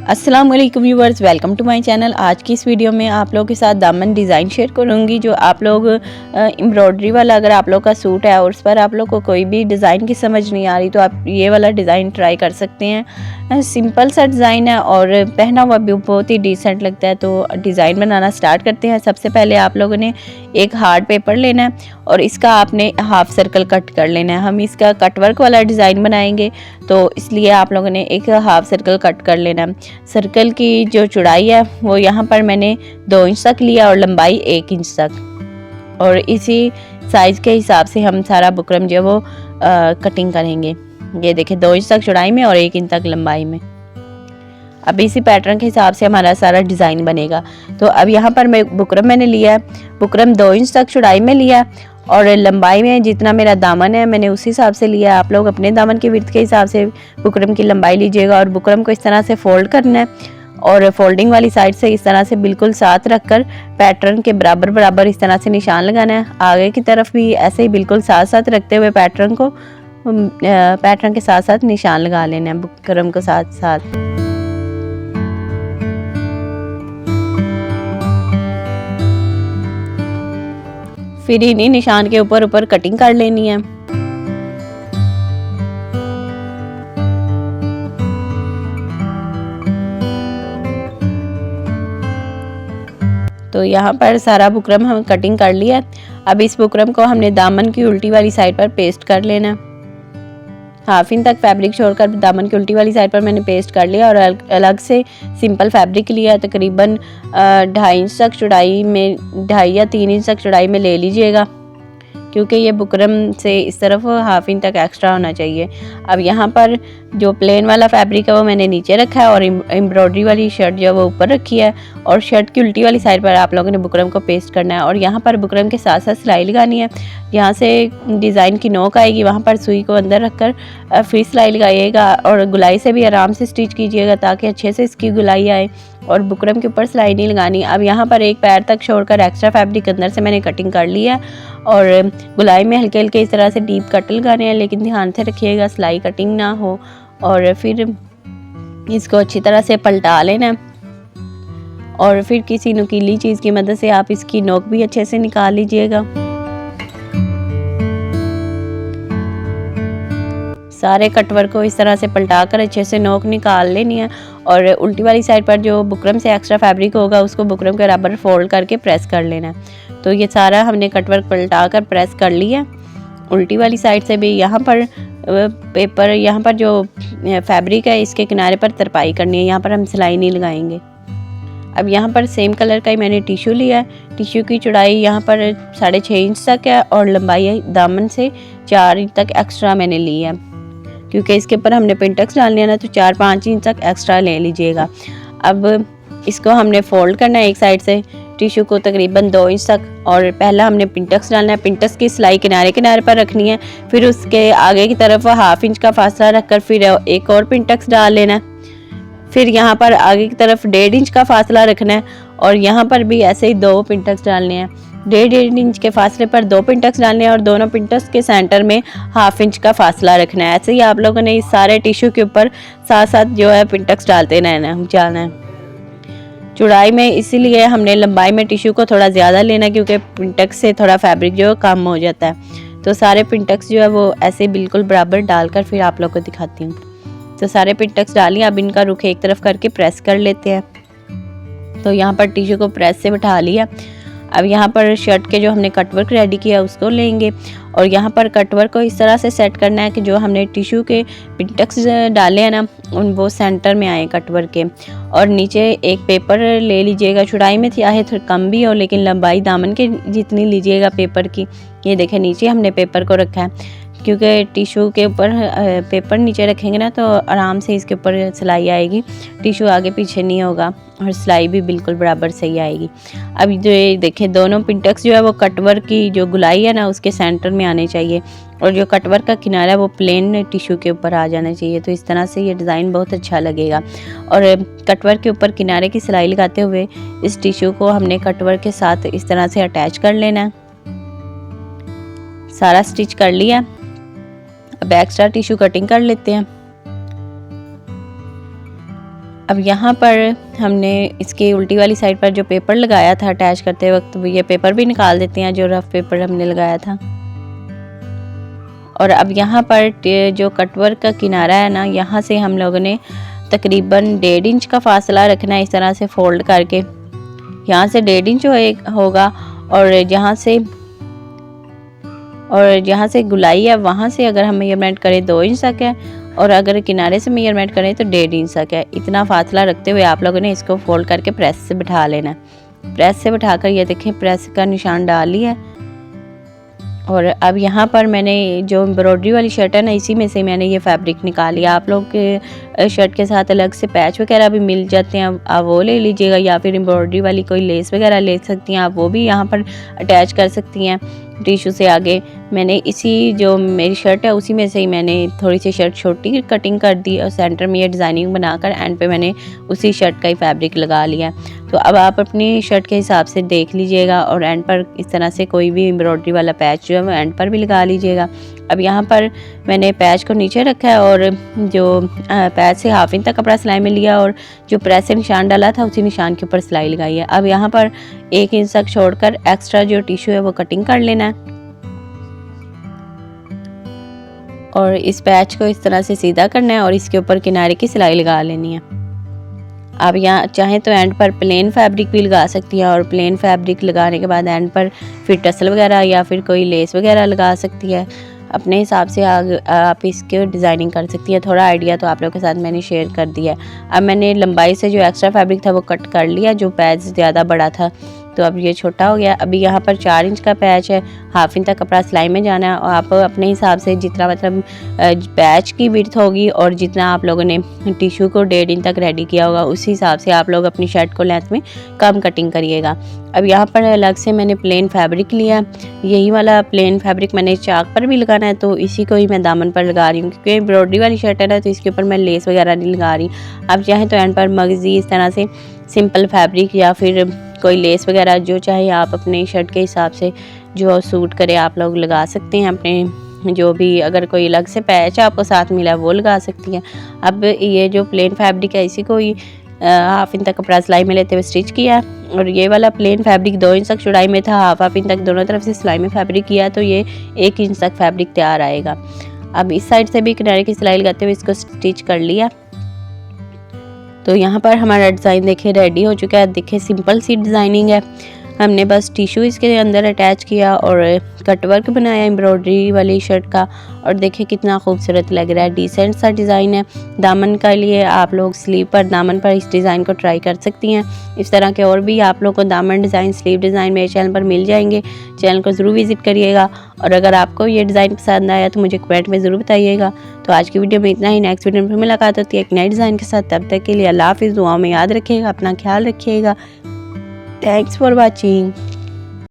अस्सलाम वालेकुम viewers, welcome to my channel. आज की इस वीडियो में आप लोगों के साथ दामन डिज़ाइन शेयर करूंगी जो आप लोग एम्ब्रॉयडरी वाला अगर आप लोग का सूट है और उस पर आप लोग को कोई भी डिज़ाइन की समझ नहीं आ रही तो आप ये वाला डिज़ाइन ट्राई कर सकते हैं। सिंपल सा डिज़ाइन है और पहना हुआ भी बहुत ही डिसेंट लगता है। तो डिज़ाइन बनाना स्टार्ट करते हैं। सबसे पहले आप लोगों ने एक हार्ड पेपर लेना है और इसका आपने हाफ सर्कल कट कर लेना है। हम इसका कटवर्क वाला डिज़ाइन बनाएंगे तो इसलिए आप लोगों ने एक हाफ सर्कल कट कर लेना है। सर्कल की जो चौड़ाई है वो यहाँ पर मैंने 2 इंच तक लिया और लंबाई 1 इंच तक, और इसी साइज़ के हिसाब से हम सारा बुकरम जो है वो कटिंग करेंगे। ये देखिए 2 इंच तक चौड़ाई में और 1 इंच तक लंबाई में। अब इसी पैटर्न के हिसाब से हमारा सारा डिज़ाइन बनेगा। तो अब यहाँ पर मैं बुकरम मैंने लिया है, बुकरम 2 इंच तक चौड़ाई में लिया है और लंबाई में जितना मेरा दामन है मैंने उसी हिसाब से लिया है। आप लोग अपने दामन के विड्थ के हिसाब से बुकरम की लंबाई लीजिएगा और बुकरम को इस तरह से फोल्ड करना है और फोल्डिंग वाली साइड से इस तरह से बिल्कुल साथ रखकर पैटर्न के बराबर बराबर इस तरह से निशान लगाना है। आगे की तरफ भी ऐसे ही बिल्कुल साथ साथ रखते हुए पैटर्न के साथ साथ निशान लगा लेना है बुकरम को साथ साथ। फिर इन्हीं निशान के ऊपर ऊपर कटिंग कर लेनी है। तो यहाँ पर सारा बुकरम हम कटिंग कर लिया। अब इस बुकरम को हमने दामन की उल्टी वाली साइड पर पेस्ट कर लेना है। हाफ इंच तक फैब्रिक छोड़कर दामन की उल्टी वाली साइड पर मैंने पेस्ट कर लिया और अलग से सिंपल फैब्रिक लिया। तकरीबन 2.5 इंच तक चौड़ाई में, 2.5 या 3 इंच तक चौड़ाई में ले लीजिएगा क्योंकि ये बुकरम से इस तरफ हाफ इंच तक एक्स्ट्रा होना चाहिए। अब यहाँ पर जो प्लेन वाला फैब्रिक है वो मैंने नीचे रखा है और एम्ब्रॉयडरी वाली शर्ट जो है वो ऊपर रखी है और शर्ट की उल्टी वाली साइड पर आप लोगों ने बुकरम को पेस्ट करना है और यहाँ पर बुकरम के साथ साथ सिलाई लगानी है। यहाँ से डिज़ाइन की नोक आएगी, वहाँ पर सुई को अंदर रखकर फिर सिलाई लगाइएगा और गुलाई से भी आराम से स्टिच कीजिएगा ताकि अच्छे से इसकी गुलाई आए और बुकरम के ऊपर सिलाई नहीं लगानी। अब यहाँ पर एक पैर तक छोड़कर एक्स्ट्रा फैब्रिक अंदर से मैंने कटिंग कर लिया और गुलाई में हल्के हल्के इस तरह से डीप कट लगाने हैं, लेकिन ध्यान से रखिएगा सिलाई कटिंग ना हो। और फिर इसको अच्छी तरह से पलटा लेना और फिर किसी नुकीली चीज़ की मदद से आप इसकी नोक भी अच्छे से निकाल लीजिएगा। सारे कटवर्क को इस तरह से पलटा कर अच्छे से नोक निकाल लेनी है और उल्टी वाली साइड पर जो बुकरम से एक्स्ट्रा फैब्रिक होगा उसको बुकरम के बराबर फोल्ड करके प्रेस कर लेना है। तो ये सारा हमने कटवर्क पलटा कर प्रेस कर लिया। उल्टी वाली साइड से भी यहाँ पर पेपर, यहाँ पर जो फैब्रिक है इसके किनारे पर तरपाई करनी है, यहाँ पर हम सिलाई नहीं लगाएंगे। अब यहाँ पर सेम कलर का ही मैंने टिश्यू लिया है। टिश्यू की चौड़ाई यहाँ पर 6.5 इंच तक है और लंबाई दामन से 4 इंच तक एक्स्ट्रा मैंने ली है क्योंकि इसके ऊपर हमने पिंटक्स डालने हैं ना, तो 4-5 इंच तक एक्स्ट्रा ले लीजिएगा। अब इसको हमने फोल्ड करना है एक साइड से टिश्यू को तकरीबन 2 इंच तक और पहला हमने पिंटक्स डालना है। पिंटक्स की सिलाई किनारे किनारे पर रखनी है, फिर उसके आगे की तरफ हाफ इंच का फासला रखकर फिर एक और पिंटक्स डाल लेना है। फिर यहाँ पर आगे की तरफ 1.5 इंच का फासला रखना है और यहाँ पर भी ऐसे ही 2 पिंटक्स डालने हैं। 1.5 इंच के फासले पर 2 पिंटक्स डालने हैं और दोनों पिंटक्स के सेंटर में हाफ इंच का फासला रखना है। ऐसे ही आप लोगों ने इस सारे टिश्यू के ऊपर साथ साथ जो है पिंटक्स डालते रहना जाना है। चौड़ाई में इसीलिए हमने लंबाई में टिश्यू को थोड़ा ज़्यादा लेना क्योंकि पिंटक्स से थोड़ा फैब्रिक जो है कम हो जाता है। तो सारे पिंटक्स जो है वो ऐसे बिल्कुल बराबर डालकर फिर आप लोग को दिखाती हूँ। तो सारे पिंटक्स डालिए। अब इनका रुख एक तरफ करके प्रेस कर लेते हैं। तो यहाँ पर टिश्यू को प्रेस से बिठा लिया। अब यहाँ पर शर्ट के जो हमने कटवर्क रेडी किया उसको लेंगे और यहाँ पर कटवर्क को इस तरह से सेट करना है कि जो हमने टिश्यू के पिंटक्स डाले हैं ना उन वो सेंटर में आए कटवर्क के। और नीचे एक पेपर ले लीजिएगा, चौड़ाई में चाहे थोड़ा कम भी हो लेकिन लंबाई दामन के जितनी लीजिएगा पेपर की। ये देखें नीचे हमने पेपर को रखा है क्योंकि टिश्यू के ऊपर पेपर नीचे रखेंगे ना तो आराम से इसके ऊपर सिलाई आएगी, टिश्यू आगे पीछे नहीं होगा और सिलाई भी बिल्कुल बराबर सही आएगी। अब जो ये देखें दोनों पिंटक्स जो है वो कटवर्क की जो गुलाई है ना उसके सेंटर में आने चाहिए और जो कटवर्क का किनारा है वो प्लेन टिश्यू के ऊपर आ जाना चाहिए। तो इस तरह से ये डिज़ाइन बहुत अच्छा लगेगा। और कटवर्क के ऊपर किनारे की सिलाई लगाते हुए इस टिश्यू को हमने कटवर्क के साथ इस तरह से अटैच कर लेना है। सारा स्टिच कर लिया। अब एक्स्ट्रा टिश्यू कटिंग कर लेते हैं। अब यहाँ पर हमने इसके उल्टी वाली साइड पर जो पेपर लगाया था अटैच करते वक्त, ये पेपर भी निकाल देते हैं जो रफ पेपर हमने लगाया था। और अब यहाँ पर जो कटवर्क का किनारा है ना, यहाँ से हम लोगों ने तकरीबन 1.5 इंच का फासला रखना है, इस तरह से फोल्ड करके। यहाँ से 1.5 इंच होगा और जहाँ से गुलाई है वहाँ से अगर हम मेजरमेंट करें 2 इंच तक है, और अगर किनारे से मेजरमेंट करें तो 1.5 इंच तक है। इतना फासला रखते हुए आप लोगों ने इसको फोल्ड करके प्रेस से बिठा लेना है। प्रेस से बिठाकर ये देखें प्रेस का निशान डाल लिया है। और अब यहाँ पर मैंने जो एम्ब्रॉयडरी वाली शर्ट है ना, इसी में से मैंने ये फैब्रिक निकाली। आप लोग के शर्ट के साथ अलग से पैच वगैरह भी मिल जाते हैं, आप वो ले लीजिएगा, या फिर एम्ब्रॉयडरी वाली कोई लेस वगैरह ले सकती हैं, आप वो भी यहाँ पर अटैच कर सकती हैं टिशू से आगे। मैंने इसी जो मेरी शर्ट है उसी में से ही मैंने थोड़ी सी शर्ट छोटी कटिंग कर दी और सेंटर में ये डिज़ाइनिंग बनाकर एंड पे मैंने उसी शर्ट का ही फैब्रिक लगा लिया। तो अब आप अपनी शर्ट के हिसाब से देख लीजिएगा और एंड पर इस तरह से कोई भी एम्ब्रॉयडरी वाला पैच जो है वो एंड पर भी लगा लीजिएगा। अब यहाँ पर मैंने पैच को नीचे रखा है और जो पैच से 1/2 इंच तक कपड़ा सिलाई में लिया और जो प्रेस से निशान डाला था उसी निशान के ऊपर सिलाई लगाई है। अब यहाँ पर 1 इंच तक छोड़कर एक्स्ट्रा जो टिश्यू है वो कटिंग कर लेना है और इस पैच को इस तरह से सीधा करना है और इसके ऊपर किनारे की सिलाई लगा लेनी है। आप यहाँ चाहें तो एंड पर प्लेन फैब्रिक भी लगा सकती हैं और प्लेन फैब्रिक लगाने के बाद एंड पर फिर टसल वगैरह या फिर कोई लेस वगैरह लगा सकती है। अपने हिसाब से आप इसके डिज़ाइनिंग कर सकती है। थोड़ा आइडिया तो आप लोगों के साथ मैंने शेयर कर दिया है। अब मैंने लंबाई से जो एक्स्ट्रा फैब्रिक था वो कट कर लिया, जो पैच ज़्यादा बड़ा था तो अब ये छोटा हो गया। अभी यहाँ पर 4 इंच का पैच है, 1/2 इंच तक कपड़ा सिलाई में जाना है और आप अपने हिसाब से जितना मतलब पैच की विड्थ होगी और जितना आप लोगों ने टिश्यू को 1.5 इंच तक रेडी किया होगा उसी हिसाब से आप लोग अपनी शर्ट को लेंथ में कम कटिंग करिएगा। अब यहाँ पर अलग से मैंने प्लेन फैब्रिक लिया, यही वाला प्लेन फैब्रिक मैंने चाक पर भी लगाना है तो इसी को ही मैं दामन पर लगा रही हूँ, क्योंकि एम्ब्रॉयडरी वाली शर्ट है ना तो इसके ऊपर मैं लेस वगैरह नहीं लगा रही। आप चाहें तो एंड पर मगजी इस तरह से सिंपल फैब्रिक या फिर कोई लेस वगैरह जो चाहे आप अपने शर्ट के हिसाब से जो सूट करे आप लोग लगा सकते हैं। अपने जो भी अगर कोई अलग से पैच आपको साथ मिला है वो लगा सकती हैं। अब ये जो प्लेन फैब्रिक है इसी को ही 1/2 इंच तक कपड़ा सिलाई में लेते हुए स्टिच किया और ये वाला प्लेन फैब्रिक 2 इंच तक चौड़ाई में था, 1/2 इंच तक दोनों तरफ से सिलाई में फैब्रिक किया तो ये 1 इंच तक फैब्रिक तैयार आएगा। अब इस साइड से भी किनारे की सिलाई लगाते हुए इसको स्टिच कर लिया। तो यहाँ पर हमारा डिज़ाइन देखे रेडी हो चुका है। देखे सिंपल सी डिज़ाइनिंग है, हमने बस टिश्यू इसके अंदर अटैच किया और कटवर्क बनाया एम्ब्रॉयडरी वाली शर्ट का और देखे कितना खूबसूरत लग रहा है। डिसेंट सा डिज़ाइन है। दामन के लिए आप लोग स्लीव पर दामन पर इस डिज़ाइन को ट्राई कर सकती हैं। इस तरह के और भी आप लोग को दामन डिज़ाइन स्लीव डिज़ाइन मेरे चैनल पर मिल जाएंगे, चैनल को ज़रूर विज़िट करिएगा। और अगर आपको ये डिज़ाइन पसंद आया तो मुझे कमेंट में ज़रूर बताइएगा। तो आज की वीडियो में इतना ही, नेक्स्ट वीडियो में फिर मुलाकात होती है एक नए डिज़ाइन के साथ। तब तक के लिए अल्लाह हाफ़िज़, दुआ में याद रखिएगा, अपना ख्याल रखिएगा। Thanks for watching.